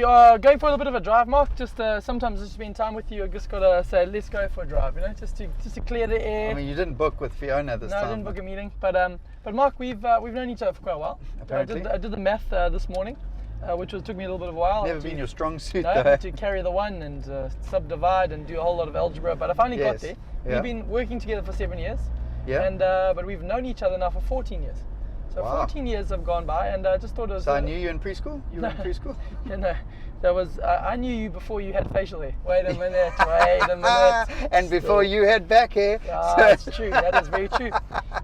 are going for a little bit of a drive, Mark. Just sometimes just spend time with you. I just gotta say, let's go for a drive. Just to clear the air. I mean, you didn't book with Fiona this time. No, I didn't book a meeting. But Mark, we've known each other for quite a while. Apparently. I did the math this morning, which took me a little bit of a while. Never been your strong suit, no, though. I had to carry the one and subdivide and do a whole lot of algebra. But I finally got there. Yeah. We've been working together for 7 years. Yeah. And but we've known each other now for 14 years. So wow. 14 years have gone by, and I just thought it was. So I knew you in preschool? You were in preschool? No, that was. I knew you before you had facial hair. Wait a minute. And before you had back hair. That's true. That is very true.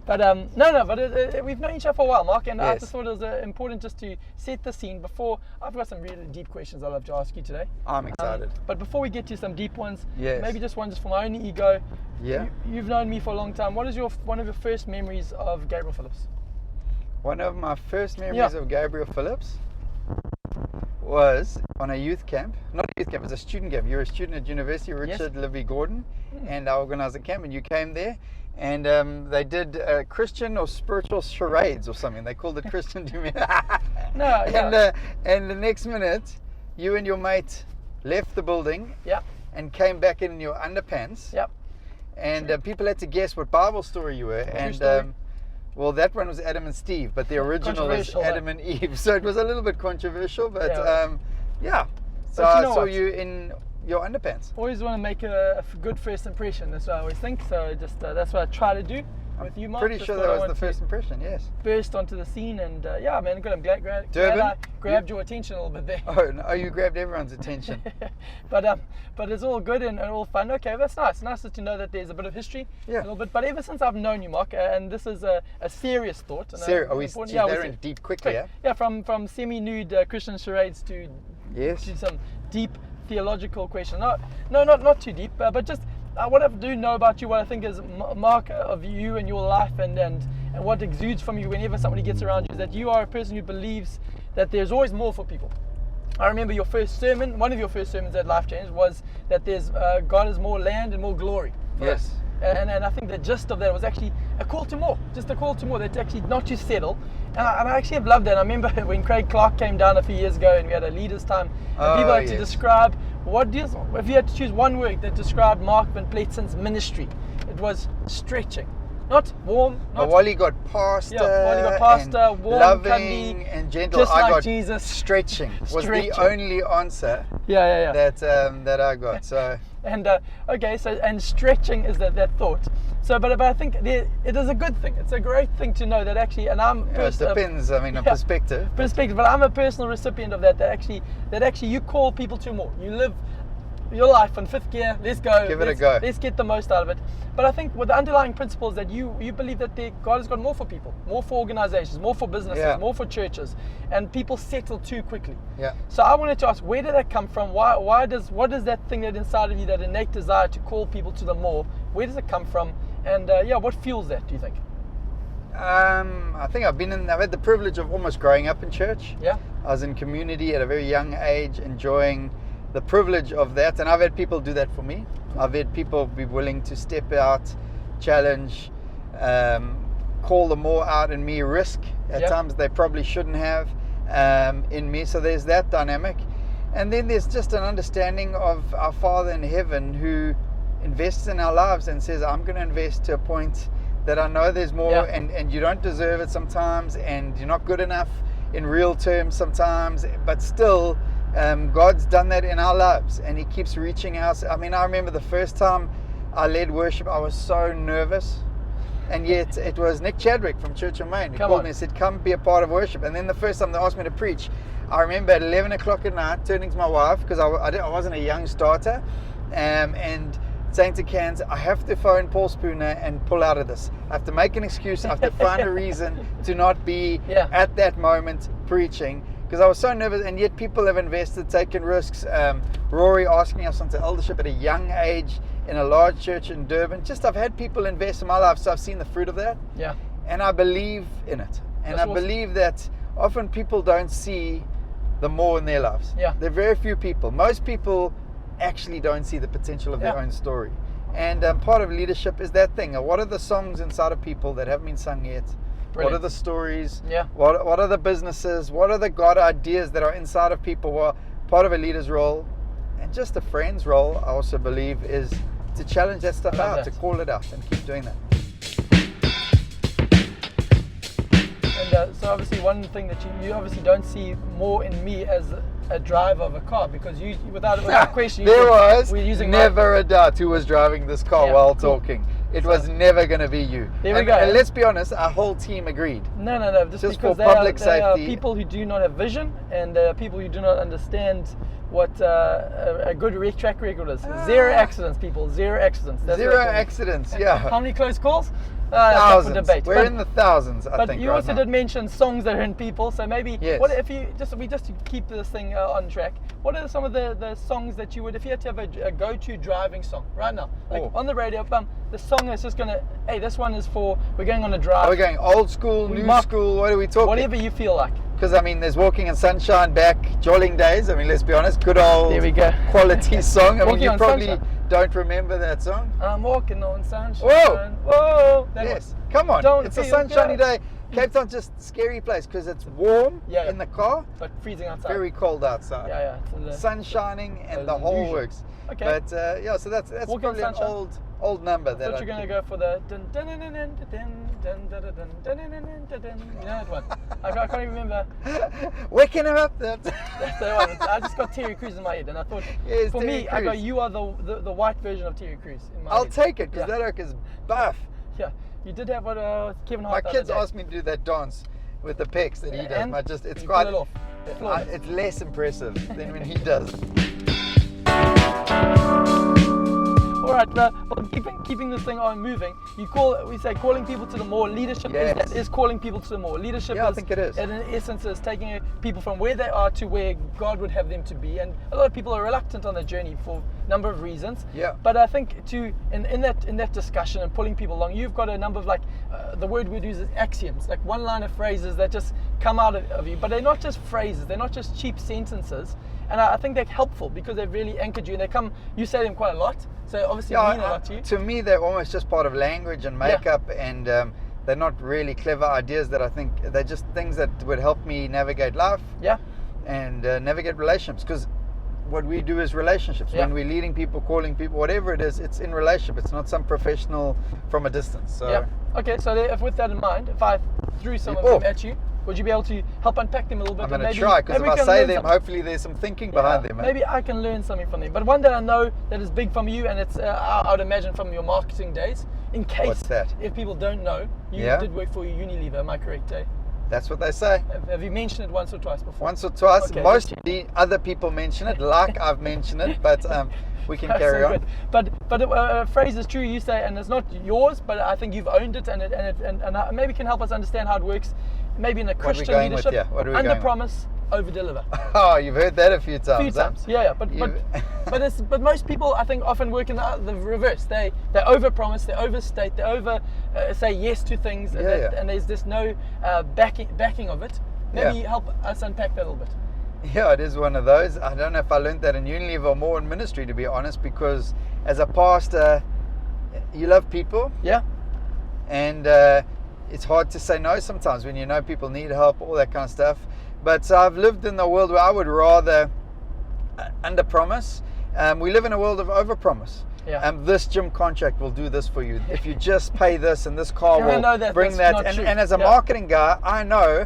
But but we've known each other for a while, Mark, and I just thought it was important just to set the scene before. I've got some really deep questions I'd love to ask you today. I'm excited. But before we get to some deep ones, yes. maybe just for my own ego. Yeah. You've known me for a long time. What is one of your first memories of Gabriel Phillips? One of my first memories of Gabriel Phillips was on a youth camp. Not a youth camp, it was a student camp. You were a student at university, Richard Livy Gordon, and I organised a camp, and you came there, and they did Christian or spiritual charades or something. They called it Christian. No, yeah. And the next minute, you and your mate left the building and came back in your underpants. Yep. And people had to guess what Bible story you were. And well, that one was Adam and Steve, but the original is Adam and Eve. So it was a little bit controversial, but So I saw you in your underpants. Always want to make a good first impression. That's what I always think. So just that's what I try to do with you, Mark. Pretty sure that was the first impression, yes. Burst onto the scene, and man, good. I'm glad I grabbed your attention a little bit there. Oh, no, you grabbed everyone's attention. But it's all good and all fun. Okay, that's nice. Nice to know that there's a bit of history, a little bit. But ever since I've known you, Mark, and this is a serious thought. They're in deep quickly, Yeah, from semi-nude Christian charades to some deep theological question. No, not too deep, but just. What I do know about you, what I think is mark of you and your life and what exudes from you whenever somebody gets around you, is that you are a person who believes that there's always more for people. I remember your first sermon, one of your first sermons at Life Change was that there's God is more land and more glory. Yes. And I think the gist of that was actually a call to more, just a call to more, that's actually not to settle. And I actually have loved that. I remember when Craig Clark came down a few years ago and we had a leaders time, and people had to describe, if you had to choose one word that described Mark Van Pletsen's ministry, it was stretching. Not warm. While he got pastor, warm, loving cuddly, and gentle, just like I got Jesus. Stretching was the only answer that I got. So and and stretching is that thought. So, but I think it is a good thing. It's a great thing to know that actually, and I'm. It depends. On perspective. Perspective, but I'm a personal recipient of that. That actually, you call people to more. You live your life in fifth gear. Let's go. Give it a go. Let's get the most out of it. But I think with the underlying principle is that you believe that God has got more for people, more for organizations, more for businesses, more for churches, and people settle too quickly. Yeah. So I wanted to ask, where did that come from? What is that thing that inside of you, that innate desire to call people to the more? Where does it come from? And what fuels that, do you think? I think I've had the privilege of almost growing up in church. Yeah. I was in community at a very young age, enjoying the privilege of that, and I've had people do that for me. I've had people be willing to step out, challenge, call the more out in me, risk at times they probably shouldn't have in me. So there's that dynamic. And then there's just an understanding of our Father in heaven who invests in our lives and says, I'm going to invest to a point that I know there's more, and you don't deserve it sometimes, and you're not good enough in real terms sometimes, but still God's done that in our lives, and He keeps reaching out. I mean, I remember the first time I led worship, I was so nervous, and yet it was Nick Chadwick from Church of Maine who called me and said, come be a part of worship. And then the first time they asked me to preach, I remember at 11 o'clock at night turning to my wife, because I wasn't a young starter, and saying to Cans, I have to phone Paul Spooner and pull out of this. I have to make an excuse. I have to find a reason to not be at that moment preaching, because I was so nervous. And yet people have invested, taken risks. Rory asking us onto eldership at a young age in a large church in Durban. I've had people invest in my life, so I've seen the fruit of that. Yeah. And I believe in it. And I believe that often people don't see the more in their lives. Yeah. There are very few people. Most people actually don't see the potential of their own story. And part of leadership is that thing. What are the songs inside of people that haven't been sung yet? Brilliant. What are the stories? Yeah. What are the businesses? What are the God ideas that are inside of people? Well, part of a leader's role, and just a friend's role, I also believe, is to challenge that stuff out, to call it out, and keep doing that. And so obviously one thing that you obviously don't see more in me as a driver of a car, because you without question we're using never a doubt who was driving this car while talking. It was never going to be you. There we go. And let's be honest, our whole team agreed. No. Just because for public they are safety. People who do not have vision, and people who do not understand what a good track record is. Zero accidents, people. Zero accidents. That's Zero accidents, yeah. How many close calls? Thousands. Debate. We're in the thousands, I think. But you also did mention songs that are in people, so maybe what if you just to keep this thing on track? What are some of the songs that you would, if you had to have a go-to driving song right now, like on the radio, the song is just gonna, hey, this one is for, we're going on a drive. We're going old school, new school. What are we talking? Whatever you feel like. Because I mean, there's Walking in Sunshine back, Jolling Days. I mean, let's be honest, good old there we go. quality song. I mean, you probably sunshine. don't remember that song. I'm walking on sunshine. Whoa! Yes. Come on. It's a sunshiny day. Cape Town's just a scary place because it's warm in the car, but freezing outside. Very cold outside. Yeah. Sun shining and the whole works. Okay. But so that's probably an old number. That you're gonna go for the dun dun dun dun dun dun dun dun dun dun dun dun. You know that one? I can't even remember. Waking him up. That's the one. I just got Terry Crews in my head, and I thought for me, I got you are the white version of Terry Crews in my head. I'll take it because that oak is buff. Yeah, you did have what Kevin Hart. My kids asked me to do that dance with the pecs that he does. It's quite. It's less impressive than when he does. All right, keeping this thing on moving. We say calling people to the more. Leadership is calling people to the more. Leadership I think it is. And in essence, is taking people from where they are to where God would have them to be. And a lot of people are reluctant on the journey for a number of reasons. Yeah. But I think in that discussion and pulling people along, you've got a number of the word we'd use is axioms, like one-liner phrases that just come out of you. But they're not just phrases. They're not just cheap sentences. And I think they're helpful because they've really anchored you. And you say them quite a lot. So obviously mean a lot to you. To me, they're almost just part of language and makeup, and they're not really clever ideas that I think they're just things that would help me navigate life. Yeah. And navigate relationships, because what we do is relationships. Yeah. When we're leading people, calling people, whatever it is, it's in relationship. It's not some professional from a distance. So. Yeah. Okay. So if with that in mind, if I threw some of them at you, would you be able to help unpack them a little bit? I'm going to try, because if I say them, hopefully there's some thinking behind them. Maybe I can learn something from them. But one that I know that is big from you, and it's I would imagine from your marketing days. In case, what's that? If people don't know, you did work for Unilever. Am I correct, eh? That's what they say. Have you mentioned it once or twice before? Once or twice. Okay, most other people mention it, like I've mentioned it, but we can carry on. But a phrase is true. You say, and it's not yours, but I think you've owned it, and maybe can help us understand how it works. Maybe in a Christian leadership, under promise, over deliver. Oh, you've heard that a few times. Yeah. But most people, I think, often work in the reverse. They over promise, they overstate, they over say yes to things, and there's just no backing of it. Maybe help us unpack that a little bit. Yeah, it is one of those. I don't know if I learned that in Unilever or more in ministry, to be honest, because as a pastor, you love people. Yeah. And it's hard to say no sometimes when you know people need help, all that kind of stuff. But I've lived in a world where I would rather under promise. We live in a world of over promise. Yeah. This gym contract will do this for you. If you just pay this, and this car will bring that. And as a marketing guy, I know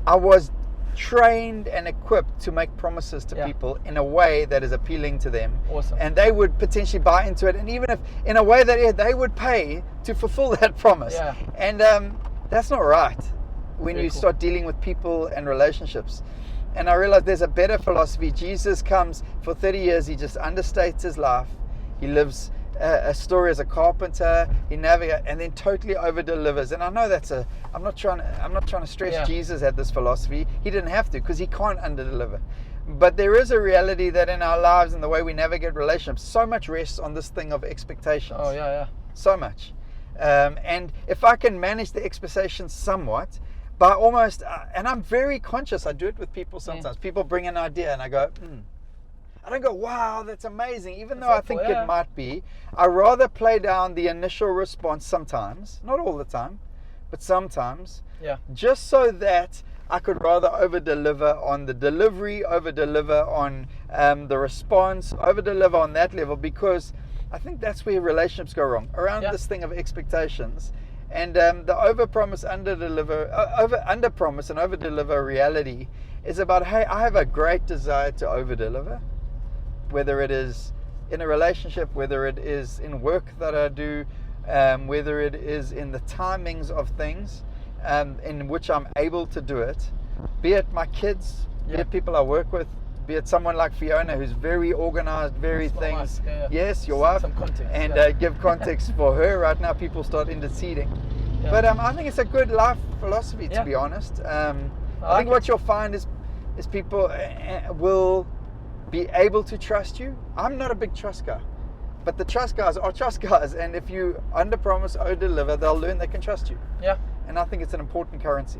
I was trained and equipped to make promises to people in a way that is appealing to them. Awesome. And they would potentially buy into it, and even if in a way that they would pay to fulfill that promise. Yeah. And that's not right when you start dealing with people and relationships. And I realized there's a better philosophy. Jesus comes for 30 years, he just understates his life. He lives a story as a carpenter, he navigates and then totally over delivers. And I know I'm not trying to stress Jesus had this philosophy. He didn't have to, because he can't under deliver. But there is a reality that in our lives and the way we navigate relationships, so much rests on this thing of expectations. Oh yeah. So much. And if I can manage the expectations somewhat, by almost, and I'm very conscious, I do it with people sometimes. People bring an idea and I go, I don't go, wow, that's amazing, even though I think it might be. I rather play down the initial response sometimes, not all the time, but sometimes, just so that I could rather over-deliver on the delivery, over-deliver on the response, over-deliver on that level, because I think that's where relationships go wrong, around this thing of expectations. And the over-promise, under-promise and over-deliver reality is about, hey, I have a great desire to over-deliver, whether it is in a relationship, whether it is in work that I do, whether it is in the timings of things in which I'm able to do it, be it my kids, be it people I work with, be it someone like Fiona who's very organized, very things. Yes, your wife. Some context, and give context for her. Right now, people start interceding. But I think it's a good life philosophy, to be honest. I think what you'll find is people will be able to trust you. I'm not a big trust guy, but the trust guys are trust guys, and if you under promise, over deliver, they'll learn they can trust you. Yeah. And I think it's an important currency.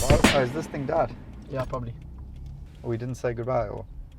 Oh, has this thing died? Yeah, probably. Or we didn't say goodbye, or